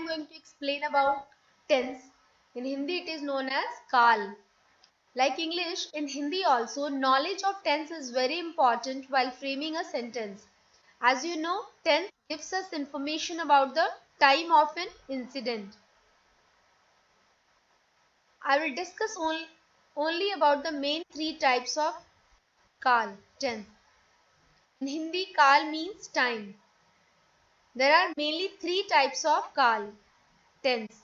going to explain about tense. In Hindi it is known as Kal. Like English, in Hindi also, knowledge of tense is very important while framing a sentence. As you know, tense gives us information about the time of an incident. I will discuss only about the main three types of Kal, tense. In Hindi, Kal means time. There are mainly three types of Kal, tense.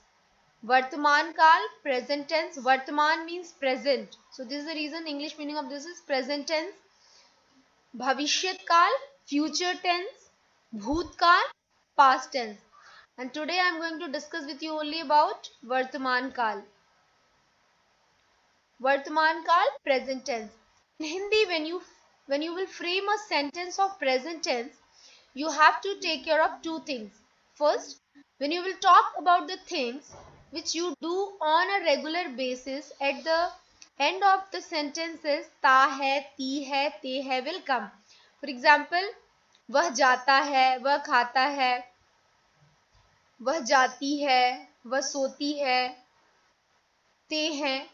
Vartaman Kal, present tense. Vartaman means present. So this is the reason English meaning of this is present tense. Bhavishyat Kal, future tense. Bhoot Kal, past tense. And today I am going to discuss with you only about Vartaman Kal. Vartaman Kal, present tense. In Hindi, when you will frame a sentence of present tense, you have to take care of two things. First, when you will talk about the things which you do on a regular basis, at the end of the sentences ta hai, ti hai, te hai will come. For example, वह जाता है, वह खाता है, वह जाती है, वह सोती है, ते हैं,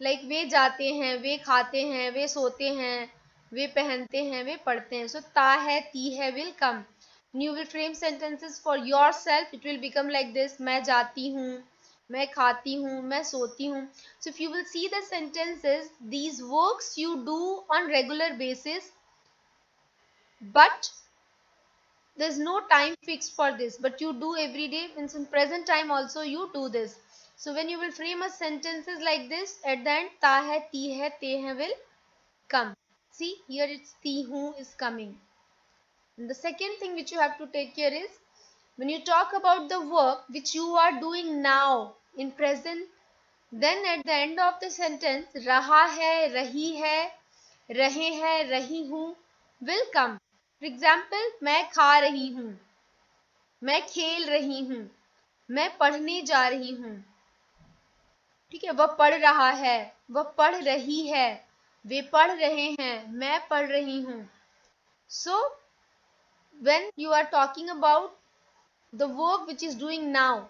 लाइक वे जाते हैं, वे खाते हैं, वे सोते हैं, वे पहनते हैं, वे पढ़ते हैं. So ता है, ती है will come. You will frame sentences for yourself. It will become like this. मैं जाती हूँ, मैं खाती हूँ, मैं सोती हूँ. So if you will see the sentences, these works you do on regular basis, but there's no time fixed for this, but you do every day. In present time also you do this. So when you will frame a sentences like this, at the end ta hai, ti hai, te hai will come. See, here it's ti hu is coming. And the second thing which you have to take care is, when you talk about the work which you are doing now in present, then at the end of the sentence raha hai, rahi hai, rahe hai, rahi hu will come. For example, मैं खा रही हूँ, मैं खेल रही हूँ, मैं पढ़ने जा रही हूँ. ठीक है, वह पढ़ रहा है, वह पढ़ रही है, वे पढ़ रहे हैं, मैं पढ़ रही हूँ. So when you are talking about the work which is doing now,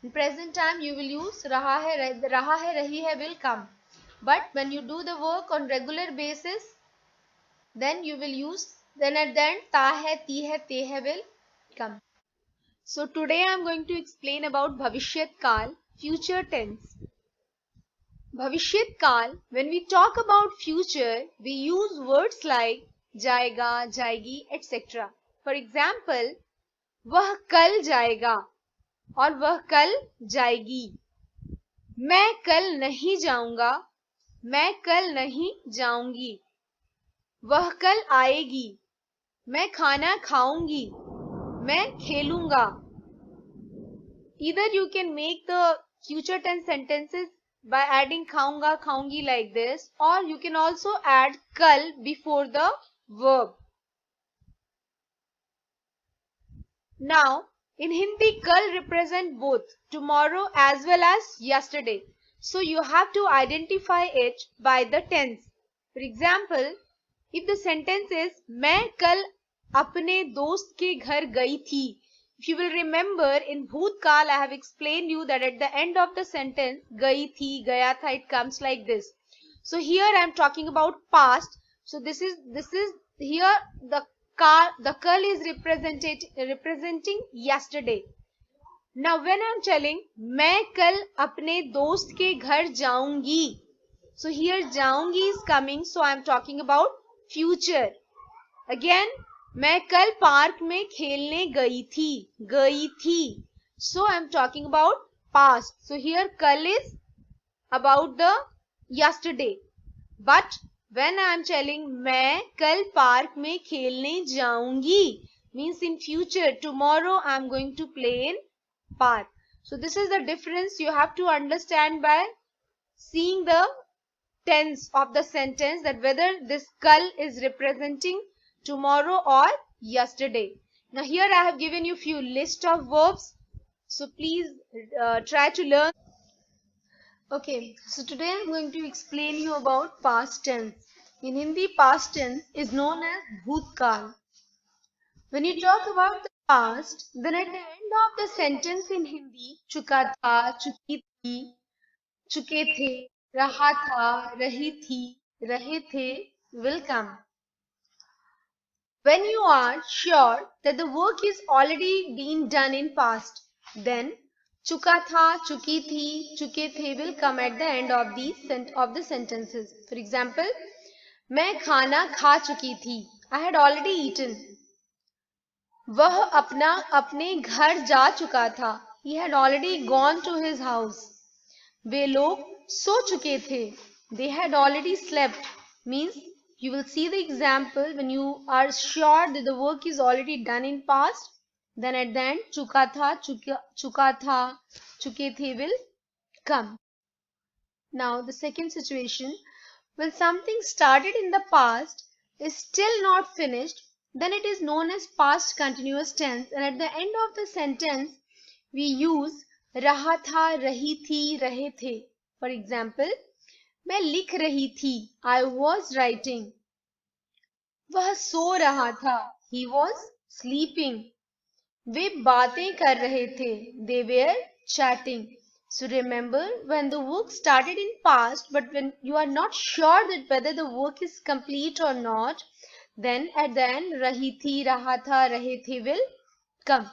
in present time you will use raha hai, rahi hai will come. But when you do the work on regular basis, then you will use, then at the end ta hai, ti hai, te hai will come. So today I am going to explain about Bhavishyat Kal, future tense. Bhavishyat Kal, when we talk about future, we use words like जाएगा, जाएगी, etc. For example, वह कल जाएगा और वह कल जाएगी. मैं कल नहीं जाऊंगा, मैं कल नहीं जाऊंगी. वह कल आएगी, मैं खाना खाऊंगी, मैं खेलूंगा. Either you can make the future tense sentences by adding खाऊंगा, खाऊंगी like this, or you can also add kal before the verb. Now, in Hindi, kal represent both tomorrow as well as yesterday. So you have to identify it by the tense. For example, if the sentence is मैं कल अपने दोस्त के घर गई थी. If you will remember, in Bhutkal I have explained you that at the end of the sentence gayi thi, gaya tha, it comes like this. So here I am talking about past. So this is here the kal is representing yesterday. Now when I am telling मैं कल अपने दोस्त के घर जाऊंगी, so here जाऊंगी is coming, so I am talking about future. Again, मैं कल पार्क में खेलने गई थी. So I am talking about past. So here कल is about the yesterday. But when I am telling मैं कल पार्क में खेलने जाऊंगी, means in future, tomorrow I am going to play in park. So this is the difference you have to understand by seeing the tense of the sentence, that whether this kal is representing tomorrow or yesterday. Now here I have given you few list of verbs, so please try to learn. Okay, so today I am going to explain you about past tense. In Hindi, past tense is known as bhutkal. When you talk about the past, then at the end of the sentence in Hindi, चुका था, चुकी थी, चुके थे, रहा था, रही थी, रहे थे will come. When you are sure that the work is already been done in past, then चुका था, चुकी थी, चुके थे will come at the end of the sentences. For example, मैं खाना खा चुकी थी. I had already eaten. वह अपने घर जा चुका था. He had already gone to his house. वे लोग सो चुके थे. They had already slept. Means you will see the example when you are sure that the work is already done in past. Then at the end, चुका था, चुके थे will come. Now the second situation, when something started in the past is still not finished, then it is known as past continuous tense, and at the end of the sentence we use रहा था, रही थी, रहे थे. For example, मैं लिख रही थी. I was writing. वह सो रहा था. He was sleeping. वे बातें कर रहे थे. They were chatting. So remember, when the work started in past, but when you are not sure that whether the work is complete or not, then at the end, rahi thi, raha tha, rahe the will come.